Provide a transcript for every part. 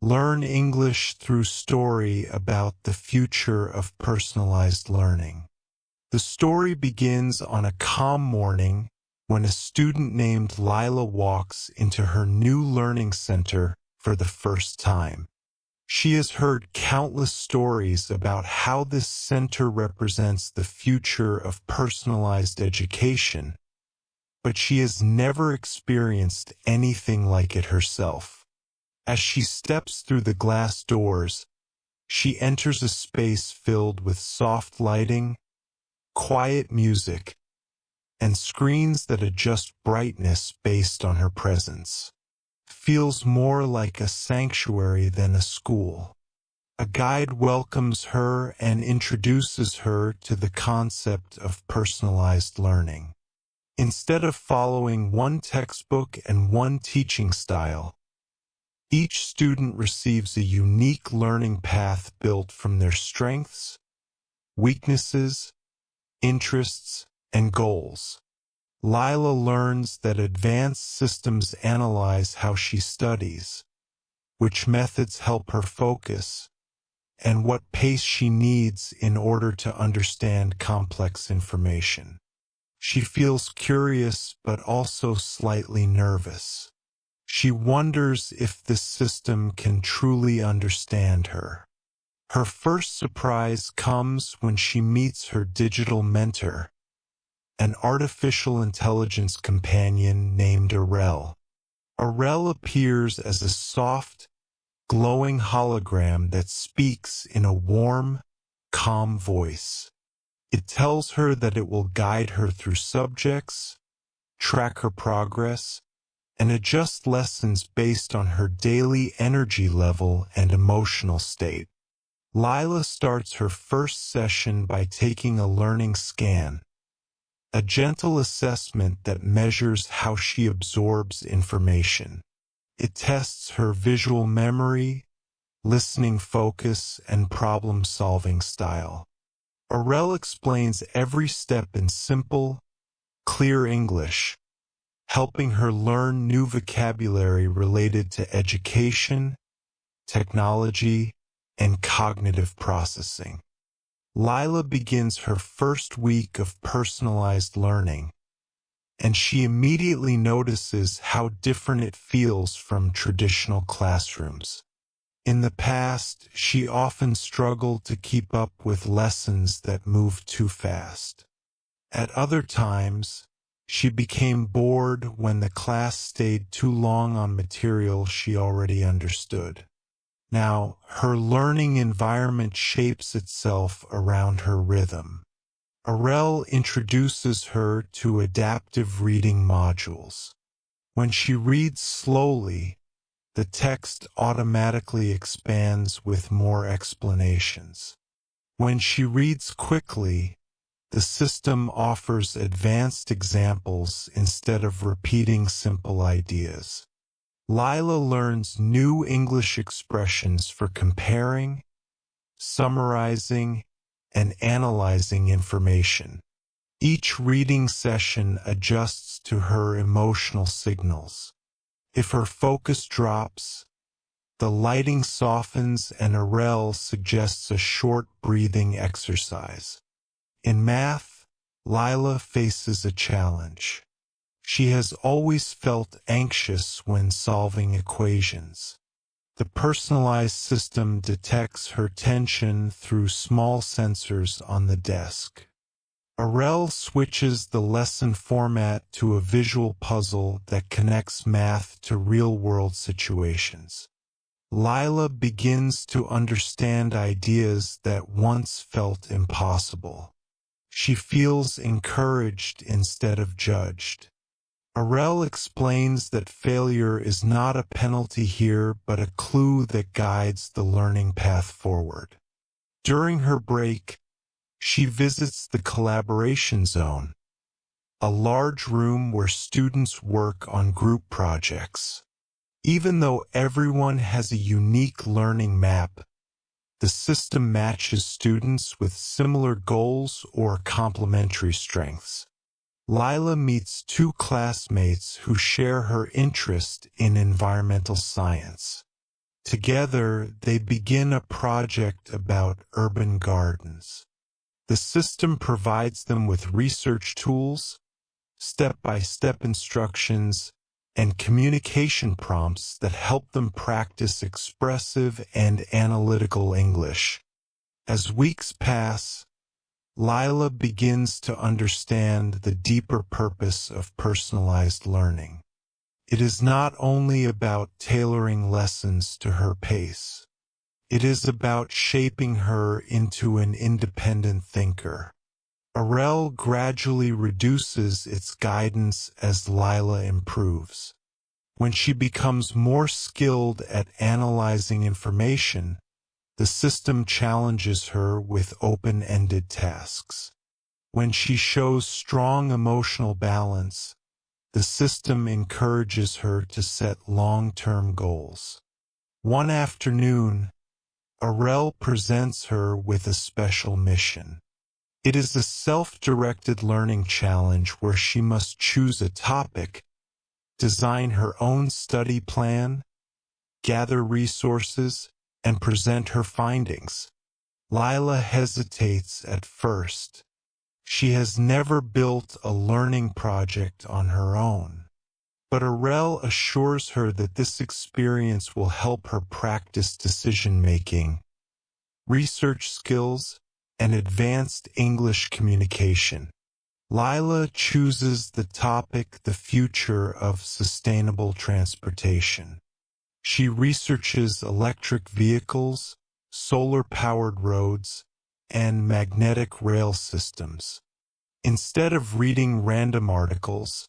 Learn English through story about the future of personalized learning. The story begins on a calm morning when a student named Lila walks into her new learning center for the first time. She has heard countless stories about how this center represents the future of personalized education, but she has never experienced anything like it herself. As she steps through the glass doors, she enters a space filled with soft lighting, quiet music, and screens that adjust brightness based on her presence. Feels more like a sanctuary than a school. A guide welcomes her and introduces her to the concept of personalized learning. Instead of following one textbook and one teaching style, each student receives a unique learning path built from their strengths, weaknesses, interests, and goals. Lila learns that advanced systems analyze how she studies, which methods help her focus, and what pace she needs in order to understand complex information. She feels curious but also slightly nervous. She wonders if this system can truly understand her. Her first surprise comes when she meets her digital mentor, an artificial intelligence companion named Arel. Arel appears as a soft, glowing hologram that speaks in a warm, calm voice. It tells her that it will guide her through subjects, track her progress, and adjust lessons based on her daily energy level and emotional state. Lila starts her first session by taking a learning scan, a gentle assessment that measures how she absorbs information. It tests her visual memory, listening focus, and problem-solving style. Arel explains every step in simple, clear English, helping her learn new vocabulary related to education, technology, and cognitive processing. Lila begins her first week of personalized learning, and she immediately notices how different it feels from traditional classrooms. In the past, she often struggled to keep up with lessons that moved too fast. At other times, she became bored when the class stayed too long on material she already understood. Now, her learning environment shapes itself around her rhythm. Arel introduces her to adaptive reading modules. When she reads slowly, the text automatically expands with more explanations. When she reads quickly, the system offers advanced examples instead of repeating simple ideas. Lila learns new English expressions for comparing, summarizing, and analyzing information. Each reading session adjusts to her emotional signals. If her focus drops, the lighting softens and Arel suggests a short breathing exercise. In math, Lila faces a challenge. She has always felt anxious when solving equations. The personalized system detects her tension through small sensors on the desk. Arel switches the lesson format to a visual puzzle that connects math to real-world situations. Lila begins to understand ideas that once felt impossible. She feels encouraged instead of judged. Arel explains that failure is not a penalty here but a clue that guides the learning path forward. During her break, she visits the collaboration zone, a large room where students work on group projects. Even though everyone has a unique learning map, the system matches students with similar goals or complementary strengths. Lila meets two classmates who share her interest in environmental science. Together, they begin a project about urban gardens. The system provides them with research tools, step-by-step instructions, and communication prompts that help them practice expressive and analytical English. As weeks pass, Lila begins to understand the deeper purpose of personalized learning. It is not only about tailoring lessons to her pace. It is about shaping her into an independent thinker. Arel gradually reduces its guidance as Lila improves. When she becomes more skilled at analyzing information, the system challenges her with open-ended tasks. When she shows strong emotional balance, the system encourages her to set long-term goals. One afternoon, Arel presents her with a special mission. It is a self-directed learning challenge where she must choose a topic, design her own study plan, gather resources, and present her findings. Lila hesitates at first. She has never built a learning project on her own. But Arel assures her that this experience will help her practice decision-making, research skills, and advanced English communication. Lila chooses the topic, the future of sustainable transportation. She researches electric vehicles, solar-powered roads, and magnetic rail systems. Instead of reading random articles,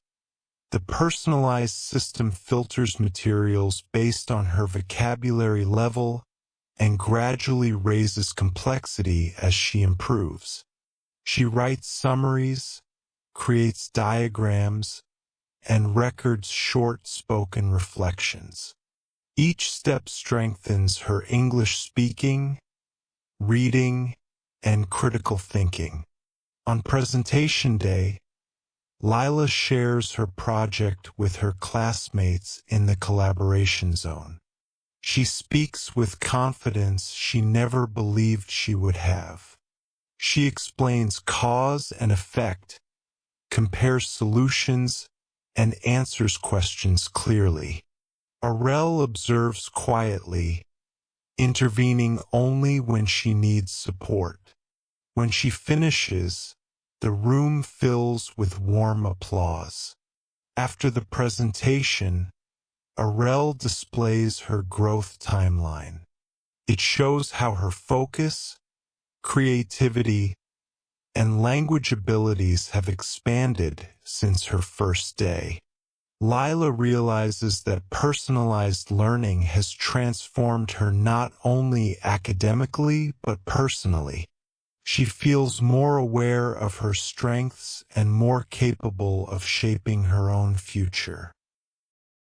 the personalized system filters materials based on her vocabulary level and gradually raises complexity as she improves. She writes summaries, creates diagrams, and records short spoken reflections. Each step strengthens her English speaking, reading, and critical thinking. On presentation day, Lila shares her project with her classmates in the collaboration zone. She speaks with confidence she never believed she would have. She explains cause and effect, compares solutions, and answers questions clearly. Arel observes quietly, intervening only when she needs support. When she finishes, the room fills with warm applause. After the presentation, Arel displays her growth timeline. It shows how her focus, creativity, and language abilities have expanded since her first day. Lila realizes that personalized learning has transformed her not only academically but personally. She feels more aware of her strengths and more capable of shaping her own future.